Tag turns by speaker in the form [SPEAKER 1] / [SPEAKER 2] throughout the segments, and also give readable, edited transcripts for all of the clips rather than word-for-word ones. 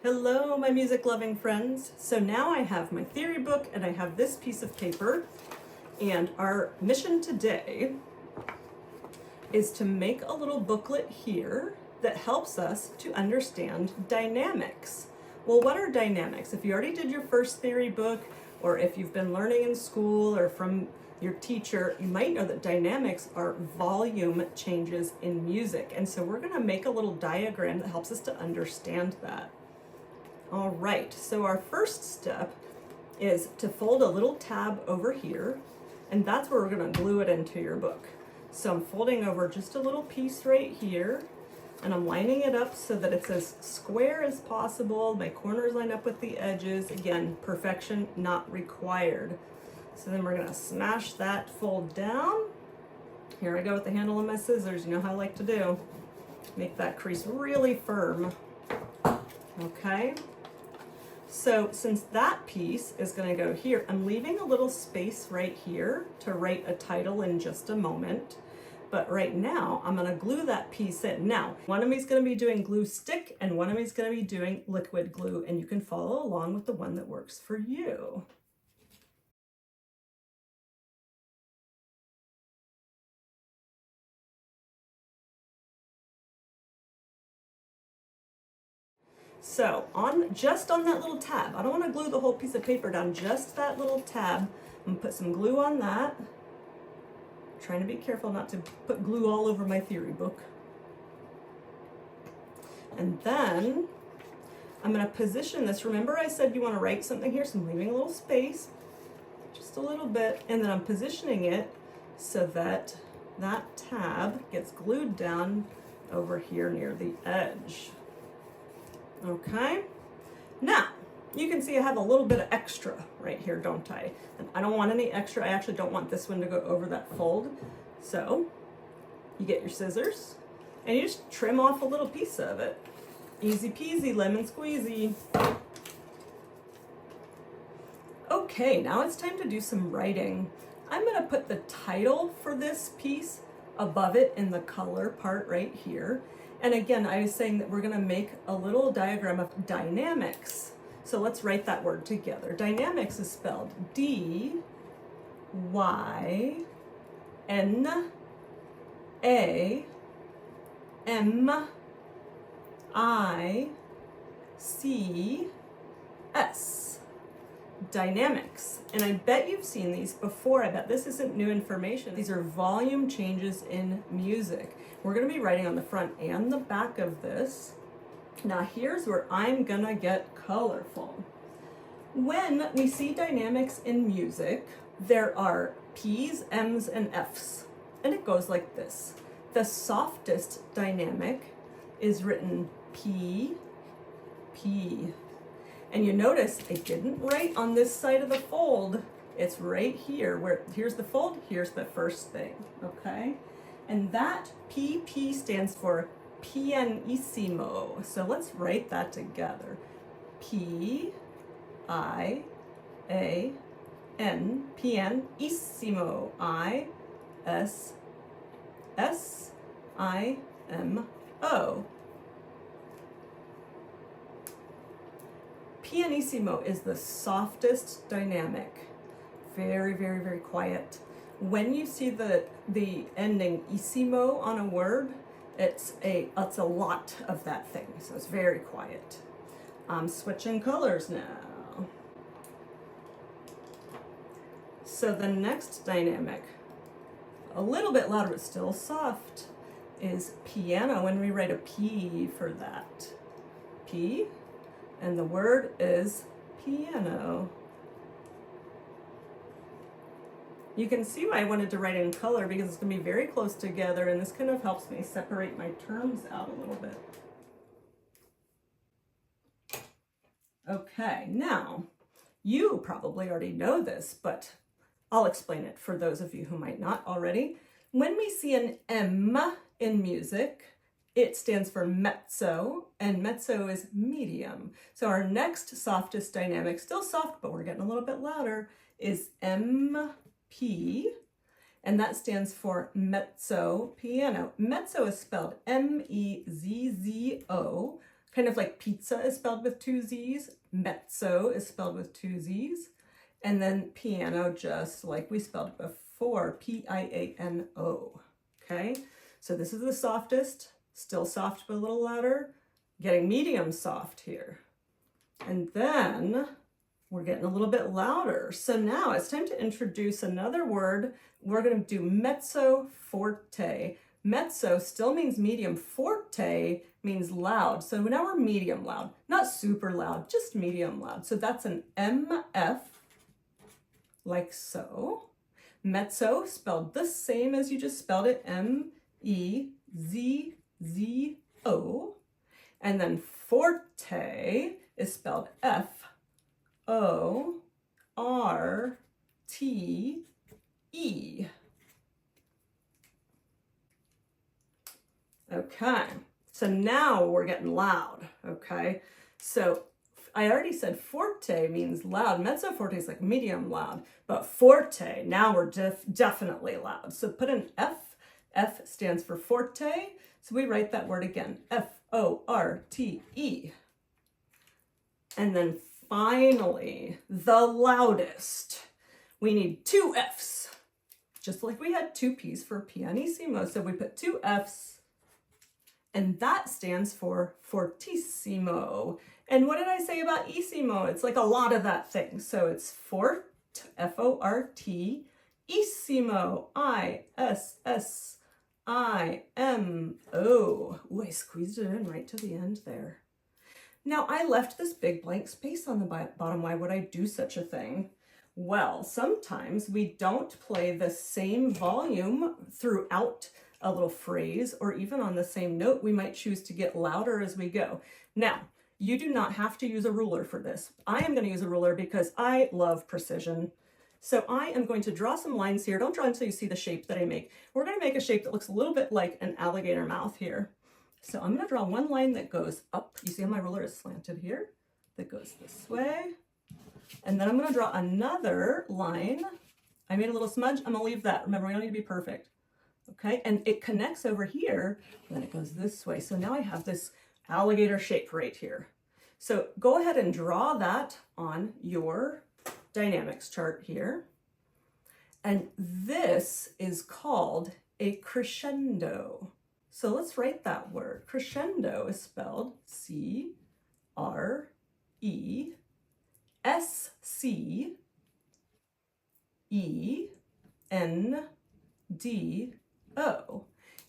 [SPEAKER 1] Hello, my music-loving friends. So now I have my theory book and I have this piece of paper, and our mission today is to make a little booklet here that helps us to understand dynamics. Well, what are dynamics? If you already did your first theory book, or if you've been learning in school or from your teacher, you might know that dynamics are volume changes in music. And so we're gonna make a little diagram that helps us to understand that. All right, so our first step is to fold a little tab over here, and that's where we're gonna glue it into your book. So I'm folding over just a little piece right here, and I'm lining it up so that it's as square as possible. My corners line up with the edges. Again, perfection not required. So then we're gonna smash that fold down. Here I go with the handle of my scissors. You know how I like to do. Make that crease really firm. Okay. So since that piece is going to go here, I'm leaving a little space right here to write a title in just a moment. But right now, I'm going to glue that piece in. Now, one of me is going to be doing glue stick and one of me is going to be doing liquid glue, and you can follow along with the one that works for you. So just on that little tab, I don't want to glue the whole piece of paper down, just that little tab. I'm going to put some glue on that. I'm trying to be careful not to put glue all over my theory book. And then I'm going to position this. Remember I said you want to write something here, so I'm leaving a little space, just a little bit, and then I'm positioning it so that that tab gets glued down over here near the edge. Okay, now you can see I have a little bit of extra right here, don't I? And I don't want any extra. I actually don't want this one to go over that fold. So you get your scissors and you just trim off a little piece of it. Easy peasy, lemon squeezy. Okay, now it's time to do some writing. I'm going to put the title for this piece above it in the color part right here. And again, I was saying that we're going to make a little diagram of dynamics. So let's write that word together. Dynamics is spelled D-Y-N-A-M-I-C-S. Dynamics. And I bet you've seen these before. I bet this isn't new information. These are volume changes in music. We're going to be writing on the front and the back of this. Now here's where I'm gonna get colorful. When we see dynamics in music, there are P's, M's, and F's, and it goes like this. The softest dynamic is written P, P. And you notice I didn't write on this side of the fold. It's right here, where here's the fold, here's the first thing, okay? And that PP stands for pianissimo. So let's write that together. P-I-A-N, pianissimo. I-S-S-I-M-O. Pianissimo is the softest dynamic. Very, very, very quiet. When you see the ending issimo on a word, it's a lot of that thing, so it's very quiet. I'm switching colors now. So the next dynamic, a little bit louder but still soft, is piano, when we write a P for that. P, and the word is piano. You can see why I wanted to write in color, because it's going to be very close together, and this kind of helps me separate my terms out a little bit. Okay, now, you probably already know this, but I'll explain it for those of you who might not already. When we see an M in music, it stands for mezzo, and mezzo is medium. So our next softest dynamic, still soft, but we're getting a little bit louder, is MP, and that stands for mezzo piano. Mezzo is spelled M-E-Z-Z-O, kind of like pizza is spelled with 2 Z's, mezzo is spelled with 2 Z's, and then piano just like we spelled before, Piano, okay? So this is the softest, still soft but a little louder, getting medium soft here. And then we're getting a little bit louder. So now it's time to introduce another word. We're going to do mezzo forte. Mezzo still means medium. Forte means loud. So now we're medium loud, not super loud, just medium loud. So that's an MF, like so. Mezzo spelled the same as you just spelled it, M-E-Z-Z-O. And then forte is spelled F-O-R-T-E. Okay, so now we're getting loud, okay? So I already said forte means loud. Mezzo forte is like medium loud, but forte, now we're definitely loud. So put an F. F stands for forte. So we write that word again, F-O-R-T-E. And then finally, the loudest. We need 2 F's, just like we had 2 P's for pianissimo. So we put 2 F's. And that stands for fortissimo. And what did I say about issimo? It's like a lot of that thing. So it's fort, F-O-R-T, issimo, I-S-S-I-M-O. Ooh, I squeezed it in right to the end there. Now I left this big blank space on the bottom. Why would I do such a thing? Well, sometimes we don't play the same volume throughout a little phrase, or even on the same note. We might choose to get louder as we go. Now, you do not have to use a ruler for this. I am going to use a ruler because I love precision. So I am going to draw some lines here. Don't draw until you see the shape that I make. We're going to make a shape that looks a little bit like an alligator mouth here. So I'm going to draw one line that goes up. You see how my ruler is slanted here? That goes this way. And then I'm going to draw another line. I made a little smudge. I'm going to leave that. Remember, we don't need to be perfect. Okay, and it connects over here, and then it goes this way. So now I have this alligator shape right here. So go ahead and draw that on your dynamics chart here. And this is called a crescendo. So let's write that word. Crescendo is spelled C-R-E-S-C-E-N-D-O.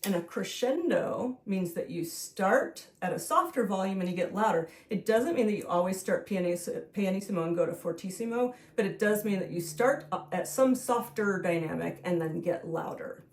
[SPEAKER 1] And a crescendo means that you start at a softer volume and you get louder. It doesn't mean that you always start pianissimo and go to fortissimo, but it does mean that you start at some softer dynamic and then get louder.